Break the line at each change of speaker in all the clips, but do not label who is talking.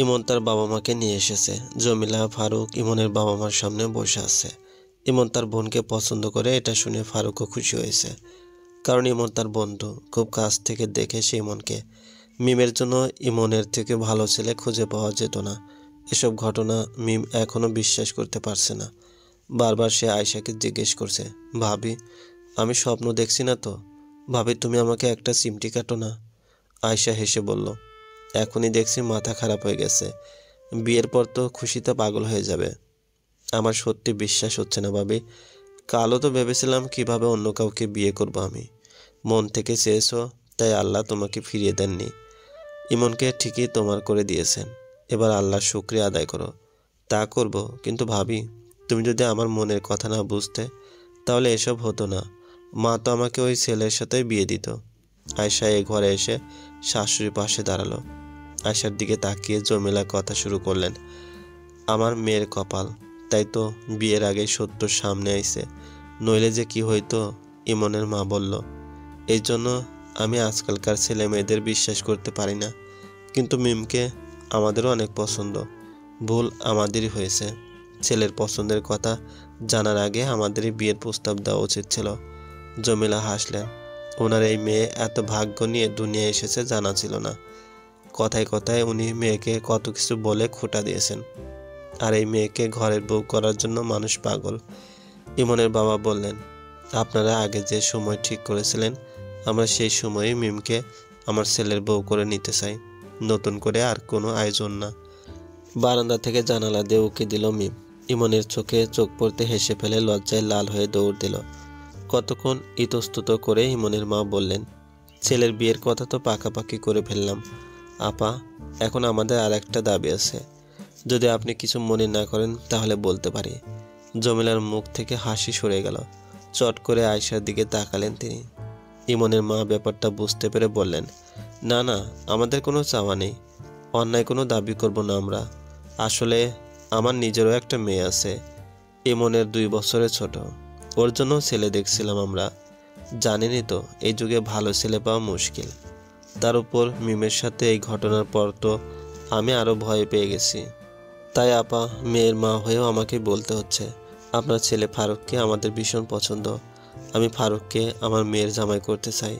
ইমন তার বাবা মাকে নিয়ে এসেছে। জমিলা, ফারুক ইমনের বাবা মার সামনে বসে আছে। ইমন তার বোনকে পছন্দ করে, এটা শুনে ফারুকও খুশি হয়েছে, কারণ ইমন তার বন্ধু। খুব কাছ থেকে দেখে সে ইমনকে। মিমের জন্য ইমনের থেকে ভালো ছেলে খুঁজে পাওয়া যেত না। এসব ঘটনা মিম এখনও বিশ্বাস করতে পারছে না। বারবার সে আয়শাকে জিজ্ঞেস করছে, ভাবি আমি স্বপ্ন দেখছি না তো? ভাবি তুমি আমাকে একটা চিমটি কাটো না। আয়শা হেসে বলল, এখনই দেখছি মাথা খারাপ হয়ে গেছে, বিয়ের পর তো খুশিতে পাগল হয়ে যাবে। আমার সত্যি বিশ্বাস হচ্ছে না ভাবি। কালও তো ভেবেছিলাম কিভাবে অন্য কাউকে বিয়ে করব আমি। মন থেকে চেয়েছো, তাই আল্লাহ তোমাকে ফিরিয়ে দেননি। ইমনকে ঠিকই তোমার করে দিয়েছেন। এবার আল্লাহর শুকরিয়া আদায় করো। তা করব, কিন্তু ভাবি তুমি যদি আমার মনের কথা না বুঝতে, তাহলে এসব হতো না। মা তো আমাকে ওই ছেলের সাথেই বিয়ে দিত। আয়শা এ ঘরে এসে শাশুড়ির পাশে দাঁড়ালো। আয়শার দিকে তাকিয়ে জমিলা কথা শুরু করলেন, আমার মেয়ের কপাল, তাই তো বিয়ের আগেই সত্য সামনে আইছে, নইলে যে কি হইতো। ইমনের মা বলল, এই জন্য আমি আজকালকার ছেলে মেয়েদের বিশ্বাস করতে পারি না। কিন্তু মিমকে আমাদেরও অনেক পছন্দ, ভুল আমাদেরই হয়েছে। ছেলের পছন্দের কথা জানার আগে আমাদেরই বিয়ের প্রস্তাব দেওয়া উচিত ছিল। জমিলা হাসলেন। ওনার এই মেয়ে এত ভাগ্য নিয়ে দুনিয়ায় এসেছে জানা ছিল না। কথায় কথায় উনি মেয়েকে কত কিছু বলে খোঁটা দিয়েছেন। আর এই মেয়েকে ঘরের বউ করার জন্য মানুষ পাগল। ইমনের বাবা বললেন, আপনারা আগে যে সময় ঠিক করেছিলেন, আমরা সেই সময়ে মিমকে আমার ছেলের বউ করে নিতে চাই, নতুন করে আর কোনো আয়োজন না। বারান্দা থেকে জানালা দিয়ে উকি দিল মিম। ইমনের চোখে চোখ পড়তে হেসে ফেলে লজ্জায় লাল হয়ে দৌড় দিল। কতক্ষণ ইতস্তত করে ইমনের মা বললেন, ছেলের বিয়ের কথা তো পাকাপাকি করে ফেললাম আপা, এখন আমাদের আর একটা দাবি আছে। যদি আপনি কিছু মনে না করেন তাহলে বলতে পারি। জমিলার মুখ থেকে হাসি সরে গেল। চট করে আয়শার দিকে তাকালেন তিনি। ইমনের মা ব্যাপারটা বুঝতে পেরে বললেন, না না, আমাদের কোনো চাওয়া নেই, অন্যায় কোনো দাবি করব না আমরা। আসলে আমার নিজেরও একটা মেয়ে আছে, ইমনের 2 বছরের ছোট। ওর জন্য ছেলে দেখছিলাম আমরা। জানেনই তো এই যুগে ভালো ছেলে পাওয়া মুশকিল। তার উপর মিমের সাথে এই ঘটনার পর তো আমি আরও ভয় পেয়ে গেছি। তাই আপা, মেয়ের মা হয়েও আমাকে বলতে হচ্ছে, আপনার ছেলে ফারুককে আমাদের ভীষণ পছন্দ। আমি ফারুককে আমার মেয়ের জামাই করতে চাই।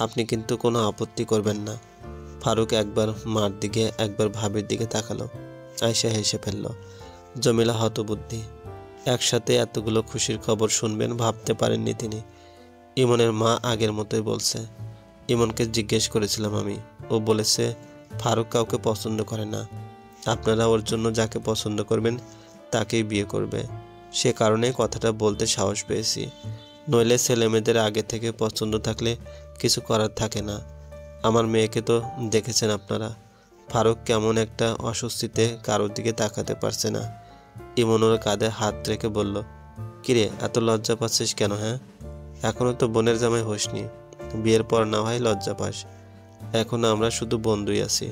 আপনি কিন্তু কোনো আপত্তি করবেন না। ফারুক একবার মার দিকে একবার ভাবির দিকে তাকালো। আয়শা হেসে ফেলল। জমিলা হতবুদ্ধি। একসাথে এতগুলো খুশির খবর শুনবেন ভাবতে পারেননি তিনি। ইমনের মা আগের মতোই বলছে, ইমনকে জিজ্ঞেস করেছিলাম আমি, ও বলেছে ফারুক কাউকে পছন্দ করে না। আপনারা ওর জন্য যাকে পছন্দ করবেন তাকেই বিয়ে করবে। সে কারণেই কথাটা বলতে সাহস পেয়েছি। নইলে ছেলেমেয়েদের আগে থেকে পছন্দ থাকলে কিছু করার থাকে না। আমার মেয়েকে তো দেখেছেন আপনারা। ফারুক কেমন একটা অস্বস্তিতে কারোর দিকে তাকাতে পারছে না। ইমন ওর কাঁধে হাত রেখে বলল, কিরে এত লজ্জা পাচ্ছিস কেন? হ্যাঁ, এখনো তো বোনের জামাই হসনি। বিয়ের পর না হয় লজ্জা পাস, এখন আমরা শুধু বন্ধুই আছি।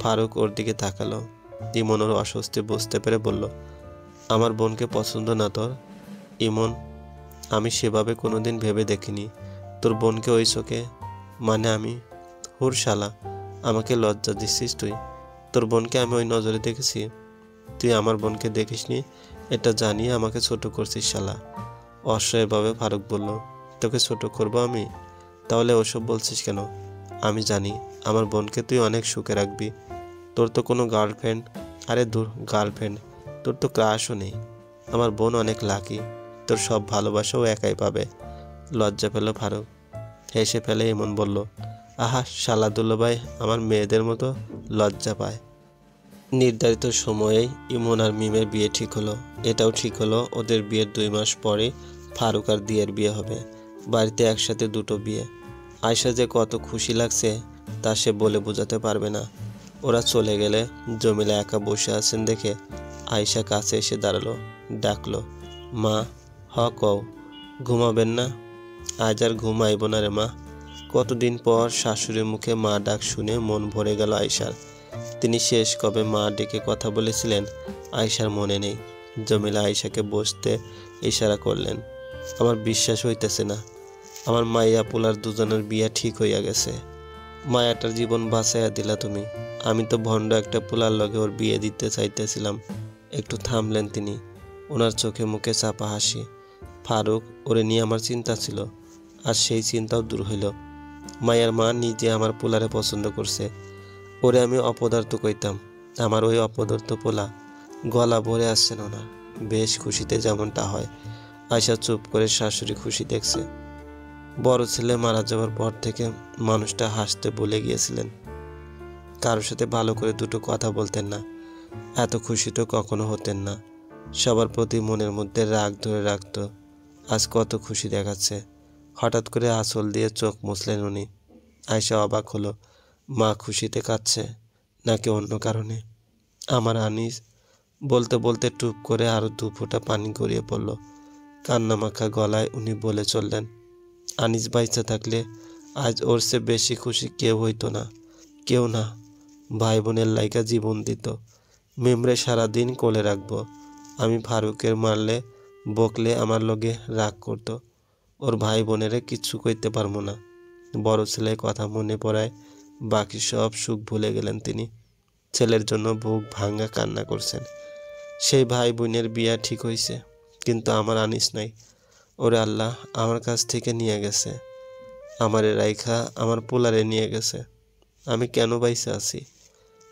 ফারুক ওর দিকে তাকালো। ইমন ওর অস্বস্তি বুঝতে পেরে বলল, আমার বোনকে পছন্দ না তোর? ইমন, আমি সেভাবে কোনোদিন ভেবে দেখিনি। তোর বোনকে ওই চোখে? মানে আমি? হুর শালা, আমাকে লজ্জা দিচ্ছিস তুই? তোর বোনকে আমি ওই নজরে দেখেছি? তুই আমার বোনকে দেখিসনি, এটা জানিয়ে আমাকে ছোট করছিস শালা। অসহায়ভাবে ফারুক বলল, তোকে ছোট করবো আমি? তাহলে ওসব বলছিস কেন? আমি জানি আমার বোনকে তুই অনেক সুখে রাখবি। তোর তো কোনো গার্লফ্রেন্ড, আরে দূর গার্লফ্রেন্ড, তোর তো ক্রাশও নেই। আমার বোন অনেক লাকি, তোর সব ভালোবাসাও একাই পাবে। লজ্জা পেল ফারুক। হেসে ফেলে এমন বলল, আহা শালা দুলোভাই আমার মেয়েদের মতো লজ্জা পায়। নির্ধারিত সময়েই ইমন আর মিমের বিয়ে ঠিক হলো। এটাও ঠিক হলো ওদের বিয়ের 2 মাস পরে ফারুক আর দিয়ার বিয়ে হবে। বাড়িতে একসাথে দুটো বিয়ে। আয়শা যে কত খুশি লাগছে তা সে বলে বোঝাতে পারবে না। ওরা চলে গেলে জমিলা একা বসে আছেন দেখে আয়শা কাছে এসে দাঁড়ালো, ডাকলো, মা, হ কও, ঘুমাবেন না? আজ আর ঘুম আইব না রে মা। কতদিন পর শাশুড়ির মুখে মা ডাক শুনে মন ভরে গেল আয়শার। তিনি শেষ কবে মা ডেকে কথা বলেছিলেন আয়শার মনে নেই। জমিলা আয়শাকে বসতে ইশারা করলেন। আমার বিশ্বাস হইতেছে না, আমার মাইয়া পোলার দুজনের বিয়ে ঠিক হইয়া গেছে। মায়াটার জীবন বাঁচাইয়া দিলা তুমি। আমি তো ভণ্ড একটা পোলার লগে ওর বিয়ে দিতে চাইতেছিলাম। একটু থামলেন তিনি, ওনার চোখে মুখে চাপা হাসি। ফারুক, ওরে নিয়ে আমার চিন্তা ছিল, আর সেই চিন্তাও দূর হইল। মায়ার মা নিজে আমার পোলারে পছন্দ করছে। ওরে আমি অপদার্থ কইতাম, আমার ওই অপদার্থ পোলা গলা ভরে আসছেন ওনার। বেশ খুশিতে যেমনটা হয়। আয়শা চুপ করে শাশুড়ি খুশি দেখছে। বড় ছেলে মারা যাওয়ার পর থেকে মানুষটা হাসতে ভুলে গিয়েছিলেন। কারোর সাথে ভালো করে দুটো কথা বলতেন না। এত খুশি তো কখনো হতেন না। সবার প্রতি মনের মধ্যে রাগ ধরে রাখত। আজ কত খুশি দেখাচ্ছে। হঠাৎ করে আঁচল দিয়ে চোখ মুছলেন উনি। আয়শা অবাক হলো, মা খুশিতে কাঁদছে নাকি অন্য কারণে? আমার আনিস, বলতে বলতে টুপ করে আরো 2 ফোঁটা পানি গড়িয়ে পড়ল। কান্নামাখা গলায় উনি বলে চললেন, আনিস বাইচা থাকলে আজ ওর চেয়ে বেশি খুশি কেউ হইতো না, কেউ না। ভাই বোনের লাইকা জীবন দিত। মেমরে সারাদিন কোলে রাখবো। আমি ফারুকের মারলে বকলে আমার লগে রাগ করতো। ওর ভাই বোনেরে কিচ্ছু কইতে পারবো না। বড় ছেলের কথা মনে পড়ায় বাকি সব সুখ ভুলে গেলেন তিনি। ছেলের জন্য বুক ভাঙ্গা কান্না করছেন। সেই ভাই বোনের বিয়া ঠিক হইছে, কিন্তু আমার আনিস নাই। ওরে আল্লাহ আমার কাছ থেকে নিয়ে গেছে। আমারে রাইখা আমার পোলারে নিয়ে গেছে। আমি কেন বাইসা আছি?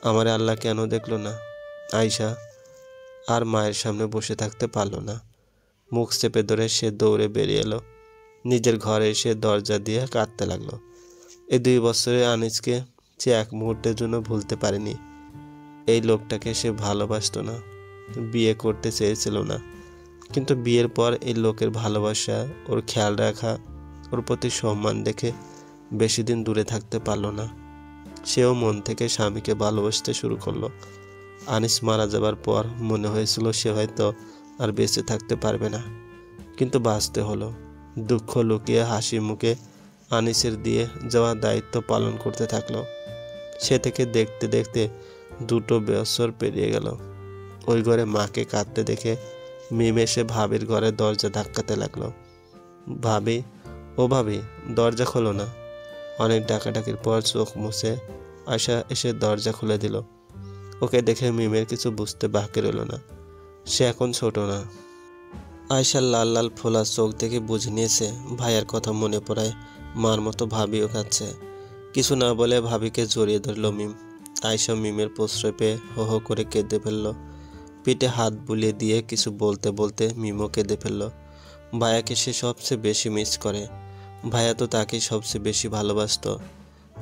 আমারে আল্লাহ কেন দেখলো না? আয়শা আর মায়ের সামনে বসে থাকতে পারলো না। মুখ চেপে ধরে সে দৌড়ে বেরিয়ে এলো। নিজের ঘরে এসে দরজা দিয়ে কাঁদতে লাগলো। এই 2 বছরে আনিসকে সে এক মুহূর্তের জন্য ভুলতে পারেনি। এই লোকটাকে সে ভালোবাসতো না, বিয়ে করতে চেয়েছিল না। কিন্তু বিয়ের পর এই লোকের ভালোবাসা, ওর খেয়াল রাখা, ওর প্রতি সম্মান দেখে বেশি দিন দূরে থাকতে পারলো না। সেও মন থেকে স্বামীকে ভালোবাসতে শুরু করলো। আনিস মারা যাবার পর মনে হয়েছিল সে হয়তো আর বেঁচে থাকতে পারবে না, কিন্তু বাঁচতে হলো। দুঃখ লুকিয়ে হাসি মুখে আনিসের দিয়ে যাওয়া দায়িত্ব পালন করতে থাকলো। সে থেকে দেখতে দেখতে 2 বছর পেরিয়ে গেল। ওই ঘরে মাকে কাঁদতে দেখে মিম এসে ভাবির ঘরে দরজা ধাক্কাতে লাগলো। ভাবি, ও ভাবি, দরজা খোলো না। অনেক ডাকাডাকির পর চোখ মুছে আয়শা এসে দরজা খুলে দিল। ওকে দেখে মিমের কিছু বুঝতে বাকি রইল না। সে এখন ছোট না। আয়শার লাল লাল ফোলা চোখ দেখে বুঝে নিয়েছে ভাইয়ার কথা মনে পড়ায় মার মতো ভাবিও কাঁদছে। কিছু না বলে ভাবিকে জড়িয়ে ধরল মিম। আয়শা মিমের প্রশ্রয় পেয়ে হো হো করে কেঁদে ফেলল। পিঠে হাত বুলিয়ে দিয়ে কিছু বলতে বলতে মিমও কেঁদে ফেলল। ভাইয়াকে সে সবচেয়ে বেশি মিস করে। ভাইয়া তো তাকেই সবচেয়ে বেশি ভালোবাসতো।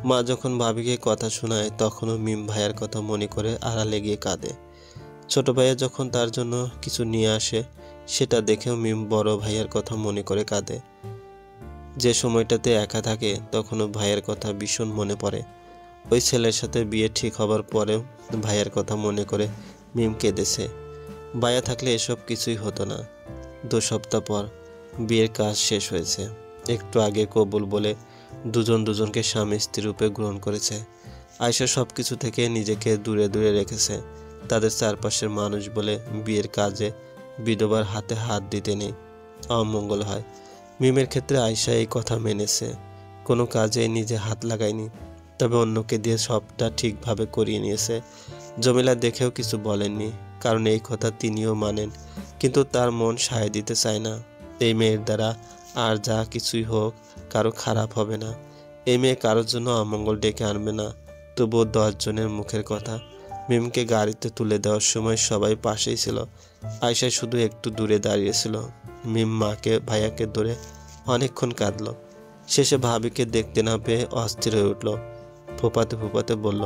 মা যখন ভাবিকে কথা শোনায় তখনও মিম ভাইয়ার কথা মনে করে আড়ালে গিয়ে কাঁদে। ছোট ভাইয়া যখন তার জন্য কিছু নিয়ে আসে সেটা দেখেও মিম বড় ভাইয়ার কথা মনে করে কাঁদে। যে সময়টাতে একা থাকে তখনও ভাইয়ের কথা ভীষণ মনে পড়ে। ওই ছেলের সাথে বিয়ে ঠিক হবার পরেও ভাইয়ের কথা মনে করে মিম কেঁদেছে। ভাইয়া থাকলে এসব কিছুই হতো না। 2 সপ্তাহ পর বিয়ের কাজ শেষ হয়েছে। একটু আগে কবুল বলে দুজন দুজনকে স্বামী স্ত্রী রূপে গ্রহণ করেছে। আয়শা সব কিছু থেকে নিজেকে দূরে দূরে রেখেছে। তাদের চারপাশের মানুষ বলে বিয়ের কাজে বিধবার হাতে হাত দিতে নেই, অমঙ্গল হয়। মিমের ক্ষেত্রে আয়শা এই কথা মেনেছে। কোনো কাজে নিজে হাত লাগায়নি, তবে অন্যকে দিয়ে সবটা ঠিকভাবে করিয়ে নিয়েছে। জমিলা দেখেও কিছু বলেননি, কারণ এই কথা তিনিও মানেন, কিন্তু তার মন সায় দিতে চায় না। এই মেয়ের দ্বারা আর যা কিছুই হোক কারো খারাপ হবে না। এই মেয়ে কারোর জন্য অমঙ্গল ডেকে আনবে না। তবুও 10 জনের মুখের কথা। মিমকে গাড়িতে তুলে দেওয়ার সময় সবাই পাশেই ছিল। আয়শা শুধু একটু দূরে দাঁড়িয়েছিল। মিম মাকে ভাইয়াকে ধরে অনেকক্ষণ কাঁদল। শেষে ভাবিকে দেখতে না পেয়ে অস্থির হয়ে উঠল। ফোপাতে ফোপাতে বলল,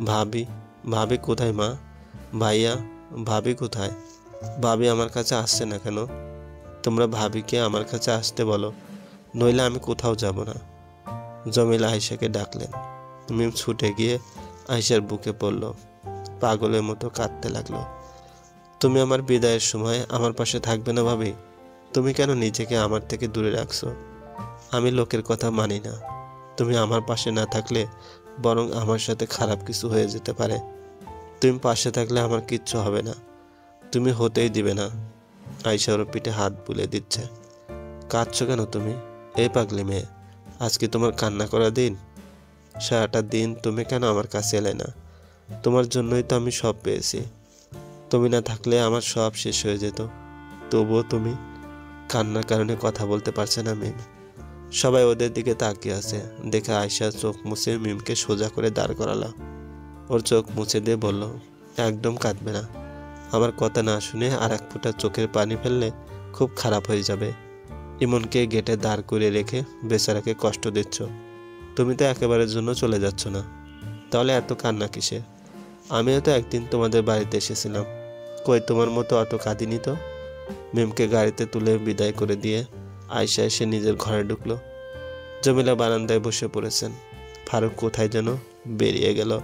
ভাবি, ভাবি কোথায় মা? ভাইয়া, ভাবি কোথায়? ভাবি আমার কাছে আসছে না কেন? তোমরা ভাবিকে আমার কাছে আসতে বলো, নইলে আমি কোথাও যাব না। জমিলা আয়শাকে ডাকলেন। মিম ছুটে গিয়ে আয়শার বুকে পড়ল। পাগলের মতো কাঁদতে লাগলো। তুমি আমার বিদায়ের সময় আমার পাশে থাকবে না ভাবি? তুমি কেন নিজেকে আমার থেকে দূরে রাখছো? আমি লোকের কথা মানি না। তুমি আমার পাশে না থাকলে বরং আমার সাথে খারাপ কিছু হয়ে যেতে পারে। তুমি পাশে থাকলে আমার কিচ্ছু হবে না। তুমি হতেই দিবে না। আয়শা ওর পিঠে হাত বুলিয়ে দিচ্ছে। কাঁদছো কেন তুমি? এই পাগলি মেয়ে, আজকে তোমার কান্না করার দিন? সারাটা দিন তুমি কেন আমার কাছে এলে না? তোমার জন্যই তো আমি সব পেয়েছি। তুমি না থাকলে আমার সব শেষ হয়ে যেত। তবুও তুমি। কান্নার কারণে কথা বলতে পারছে না মিম। সবাই ওদের দিকে তাকিয়ে আছে দেখে আয়শা চোখ মুছে মিমকে সোজা করে দাঁড় করালো। ওর চোখ মুছে দিয়ে বলল, একদম কাঁদবে না। আমার কথা না শুনে আর এক ফোঁটা চোখের পানি ফেললে খুব খারাপ হয়ে যাবে। ইমনকে গেটে দাঁড় করে রেখে বেচারাকে কষ্ট দিচ্ছ। তুমি তো একেবারের জন্য চলে যাচ্ছ না, তাহলে এত কান্না কিসে? আমিও তো একদিন তোমাদের বাড়িতে এসেছিলাম, কই তোমার মতো অত কাঁদিনি তো। মিমকে গাড়িতে তুলে বিদায় করে দিয়ে আয়শা এসে নিজের ঘরে ঢুকলো। জমিলা বারান্দায় বসে পড়েছেন। ফারুক কোথায় যেন বেরিয়ে গেল।